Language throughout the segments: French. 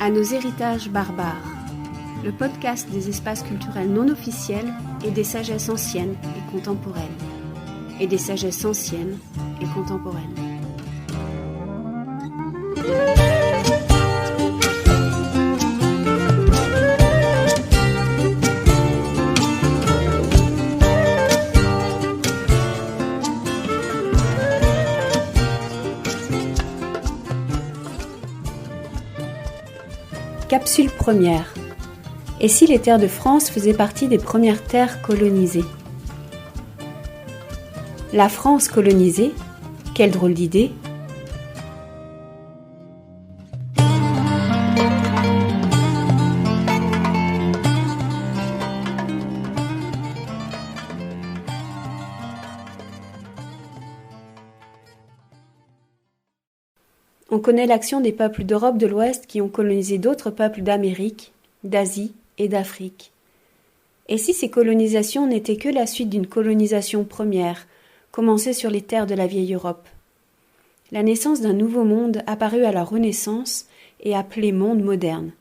à nos héritages barbares, le podcast des espaces culturels non officiels et des sagesses anciennes et contemporaines. Et des sagesses anciennes et contemporaines. Capsule première. Et si les terres de France faisaient partie des premières terres colonisées ? La France colonisée ? Quelle drôle d'idée ! On connaît l'action des peuples d'Europe de l'Ouest qui ont colonisé d'autres peuples d'Amérique, d'Asie et d'Afrique. Et si ces colonisations n'étaient que la suite d'une colonisation première, commencée sur les terres de la vieille Europe ? La naissance d'un nouveau monde apparu à la Renaissance et appelé monde moderne,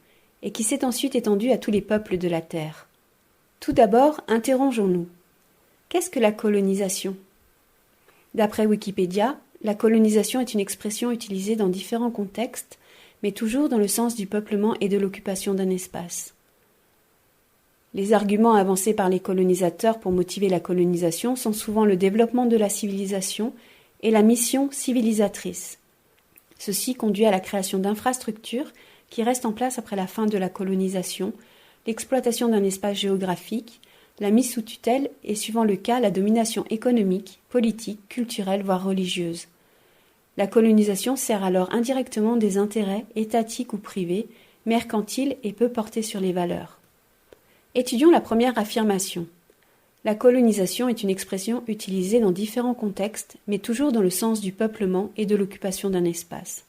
et qui s'est ensuite étendu à tous les peuples de la Terre. Tout d'abord, interrogeons-nous. Qu'est-ce que la colonisation ? D'après Wikipédia, la colonisation est une expression utilisée dans différents contextes, mais toujours dans le sens du peuplement et de l'occupation d'un espace. Les arguments avancés par les colonisateurs pour motiver la colonisation sont souvent le développement de la civilisation et la mission civilisatrice. Ceci conduit à la création d'infrastructures qui restent en place après la fin de la colonisation, l'exploitation d'un espace géographique, la mise sous tutelle et, suivant le cas, la domination économique, politique, culturelle, voire religieuse. La colonisation sert alors indirectement des intérêts étatiques ou privés, mercantiles et peu portés sur les valeurs. Étudions la première affirmation. La colonisation est une expression utilisée dans différents contextes, mais toujours dans le sens du peuplement et de l'occupation d'un espace.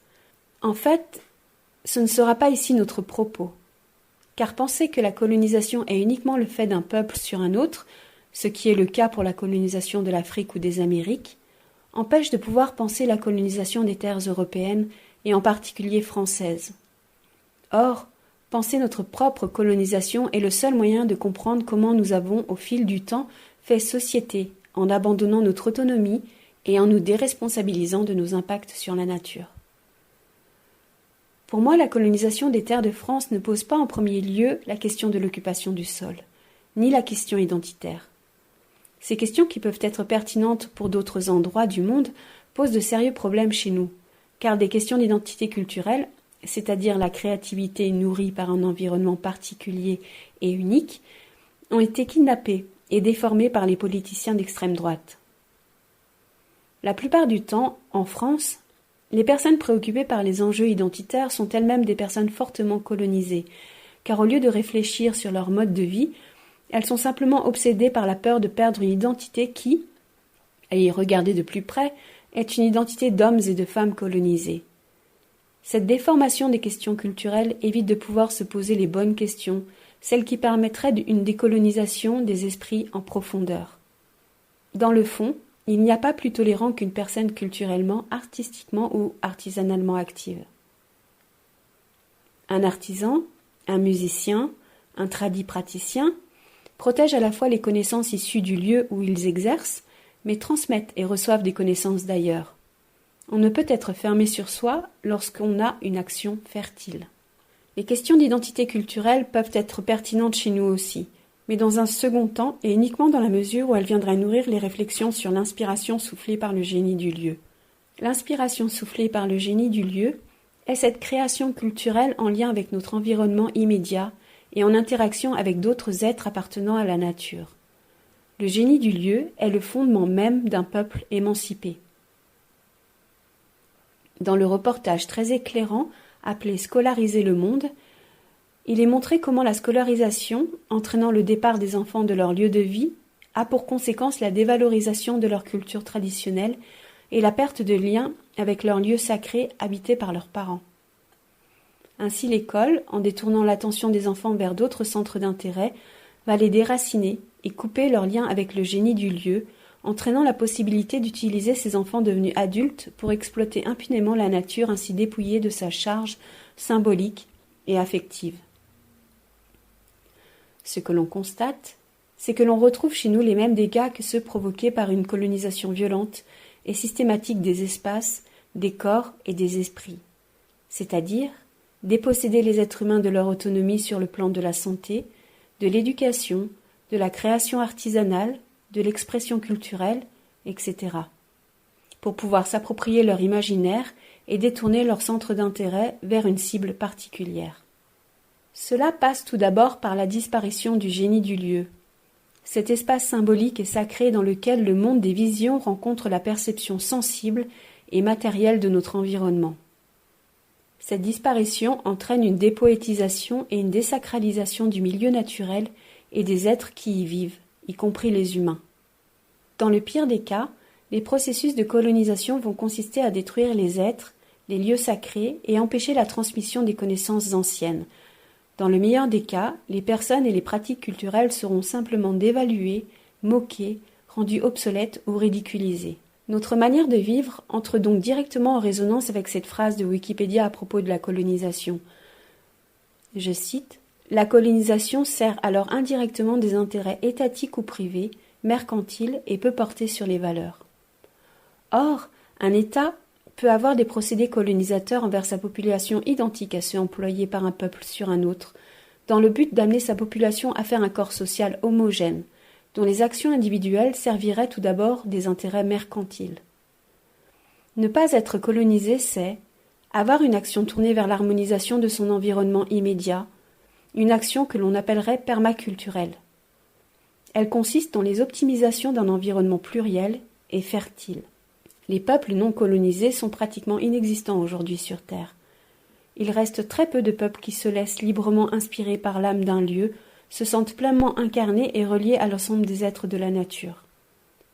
En fait, ce ne sera pas ici notre propos. Car penser que la colonisation est uniquement le fait d'un peuple sur un autre, ce qui est le cas pour la colonisation de l'Afrique ou des Amériques, empêche de pouvoir penser la colonisation des terres européennes et en particulier françaises. Or, penser notre propre colonisation est le seul moyen de comprendre comment nous avons, au fil du temps, fait société en abandonnant notre autonomie et en nous déresponsabilisant de nos impacts sur la nature. Pour moi, la colonisation des terres de France ne pose pas en premier lieu la question de l'occupation du sol, ni la question identitaire. Ces questions qui peuvent être pertinentes pour d'autres endroits du monde posent de sérieux problèmes chez nous, car des questions d'identité culturelle, c'est-à-dire la créativité nourrie par un environnement particulier et unique, ont été kidnappées et déformées par les politiciens d'extrême droite. La plupart du temps, en France, les personnes préoccupées par les enjeux identitaires sont elles-mêmes des personnes fortement colonisées, car au lieu de réfléchir sur leur mode de vie, elles sont simplement obsédées par la peur de perdre une identité qui, à y regarder de plus près, est une identité d'hommes et de femmes colonisés. Cette déformation des questions culturelles évite de pouvoir se poser les bonnes questions, celles qui permettraient une décolonisation des esprits en profondeur. Dans le fond, il n'y a pas plus tolérant qu'une personne culturellement, artistiquement ou artisanalement active. Un artisan, un musicien, un praticien protègent à la fois les connaissances issues du lieu où ils exercent, mais transmettent et reçoivent des connaissances d'ailleurs. On ne peut être fermé sur soi lorsqu'on a une action fertile. Les questions d'identité culturelle peuvent être pertinentes chez nous aussi, mais dans un second temps et uniquement dans la mesure où elles viendraient nourrir les réflexions sur l'inspiration soufflée par le génie du lieu. L'inspiration soufflée par le génie du lieu est cette création culturelle en lien avec notre environnement immédiat et en interaction avec d'autres êtres appartenant à la nature. Le génie du lieu est le fondement même d'un peuple émancipé. Dans le reportage très éclairant appelé « Scolariser le monde », il est montré comment la scolarisation, entraînant le départ des enfants de leur lieu de vie, a pour conséquence la dévalorisation de leur culture traditionnelle et la perte de lien avec leur lieu sacré habité par leurs parents. Ainsi l'école, en détournant l'attention des enfants vers d'autres centres d'intérêt, va les déraciner et couper leur lien avec le génie du lieu, entraînant la possibilité d'utiliser ces enfants devenus adultes pour exploiter impunément la nature ainsi dépouillée de sa charge symbolique et affective. Ce que l'on constate, c'est que l'on retrouve chez nous les mêmes dégâts que ceux provoqués par une colonisation violente et systématique des espaces, des corps et des esprits, c'est-à-dire déposséder les êtres humains de leur autonomie sur le plan de la santé, de l'éducation, de la création artisanale, de l'expression culturelle, etc., pour pouvoir s'approprier leur imaginaire et détourner leur centre d'intérêt vers une cible particulière. Cela passe tout d'abord par la disparition du génie du lieu, cet espace symbolique et sacré dans lequel le monde des visions rencontre la perception sensible et matérielle de notre environnement. Cette disparition entraîne une dépoétisation et une désacralisation du milieu naturel et des êtres qui y vivent, y compris les humains. Dans le pire des cas, les processus de colonisation vont consister à détruire les êtres, les lieux sacrés et empêcher la transmission des connaissances anciennes. Dans le meilleur des cas, les personnes et les pratiques culturelles seront simplement dévaluées, moquées, rendues obsolètes ou ridiculisées. Notre manière de vivre entre donc directement en résonance avec cette phrase de Wikipédia à propos de la colonisation. Je cite : « La colonisation sert alors indirectement des intérêts étatiques ou privés, mercantiles et peu portés sur les valeurs. » Or, un État peut avoir des procédés colonisateurs envers sa population identiques à ceux employés par un peuple sur un autre, dans le but d'amener sa population à faire un corps social homogène, dont les actions individuelles serviraient tout d'abord des intérêts mercantiles. Ne pas être colonisé, c'est avoir une action tournée vers l'harmonisation de son environnement immédiat, une action que l'on appellerait permaculturelle. Elle consiste dans les optimisations d'un environnement pluriel et fertile. Les peuples non colonisés sont pratiquement inexistants aujourd'hui sur Terre. Il reste très peu de peuples qui se laissent librement inspirer par l'âme d'un lieu, se sentent pleinement incarnés et reliés à l'ensemble des êtres de la nature.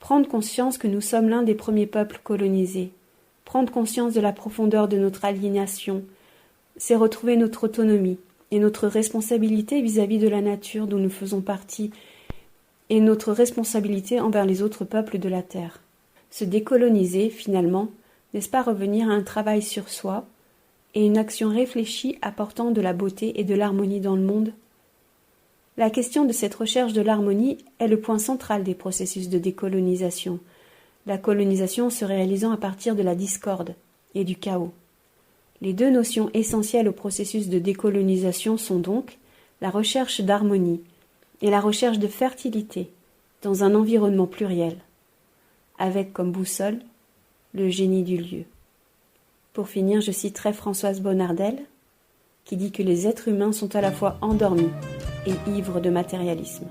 Prendre conscience que nous sommes l'un des premiers peuples colonisés, prendre conscience de la profondeur de notre aliénation, c'est retrouver notre autonomie et notre responsabilité vis-à-vis de la nature dont nous faisons partie et notre responsabilité envers les autres peuples de la Terre. Se décoloniser, finalement, n'est-ce pas revenir à un travail sur soi et une action réfléchie apportant de la beauté et de l'harmonie dans le monde ? La question de cette recherche de l'harmonie est le point central des processus de décolonisation, la colonisation se réalisant à partir de la discorde et du chaos. Les deux notions essentielles au processus de décolonisation sont donc la recherche d'harmonie et la recherche de fertilité dans un environnement pluriel, avec comme boussole le génie du lieu. Pour finir, je citerai Françoise Bonnardel, qui dit que les êtres humains sont à la fois endormis et ivres de matérialisme.